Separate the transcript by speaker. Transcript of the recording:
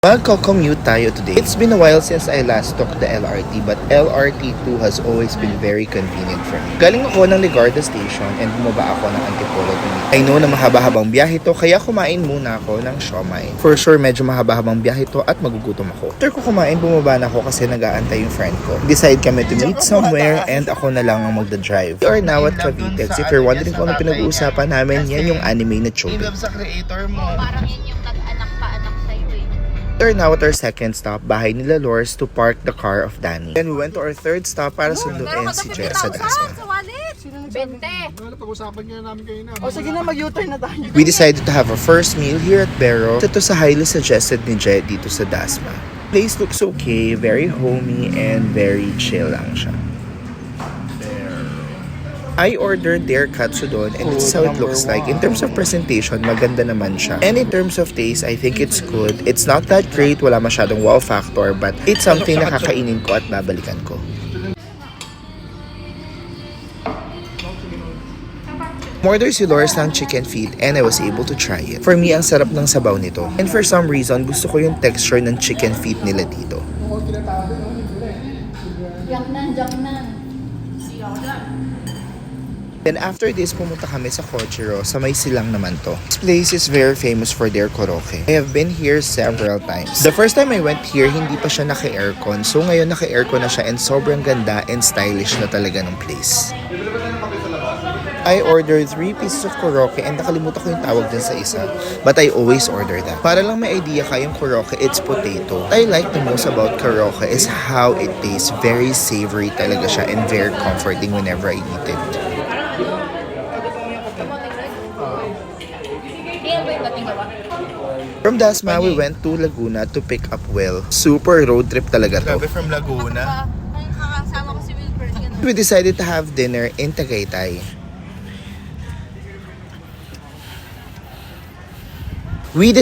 Speaker 1: Magko-commute tayo today. It's been a while since I last took the LRT, but LRT2 has always been very convenient for me. Galing ako ng Ligarda Station and bumaba ako ng Antipolo to meet. I know na mahaba-habang biyahe to, kaya kumain muna ako ng siomai. For sure, medyo mahaba-habang biyahe to at magugutom ako. After ko kumain, bumaba na ako kasi nag-aantay yung friend ko. Decide kami to meet somewhere and ako na lang ang magda-drive. We are now at Cavite. If you're wondering kung ano pinag-uusapan namin, yan yung anime na Chobi.
Speaker 2: Sa creator mo.
Speaker 3: Parang yun yung nag-anak pa-anak sa'yo eh.
Speaker 1: We're now at our second stop, bahay nila Lors, to park the car of Danny. Then we went to our third stop para sunduin si Jess sa Dasma.
Speaker 3: Sa wallet! 20!
Speaker 2: Pag-usapan nga namin kayo na.
Speaker 4: O sige na, mag-U-turn na tayo.
Speaker 1: We decided to have our first meal here at Bero. Ito sa highly suggested ni Jet dito sa Dasma. Place looks okay, very homey and very chill lang siya. I ordered their katsudon and this is how it looks like. In terms of presentation, maganda naman siya. And in terms of taste, I think it's good. It's not that great, wala masyadong wow factor, but it's something na kakainin ko at babalikan ko. Order si Lors ng chicken feet and I was able to try it. For me, ang sarap ng sabaw nito. And for some reason, gusto ko yung texture ng chicken feet nila dito.
Speaker 3: Jaknan.
Speaker 1: Then after this, pumunta kami sa Kochiro, sa may silang naman to. This place is very famous for their koroke. I have been here several times. The first time I went here, hindi pa siya naka-aircon. So ngayon naka-aircon na siya and sobrang ganda and stylish na talaga ng place. I ordered 3 pieces of koroke and nakalimutan ko yung tawag din sa isa. But I always order that. Para lang may idea kayong koroke, it's potato. What I like the most about koroke is how it tastes. Very savory talaga siya and very comforting whenever I eat it. From Dasma, we went to Laguna to pick up Will. Super road trip talaga to.
Speaker 2: From Laguna.
Speaker 3: Ang kakasama ko si Wilbert yun.
Speaker 1: We decided to have dinner in Tagaytay. We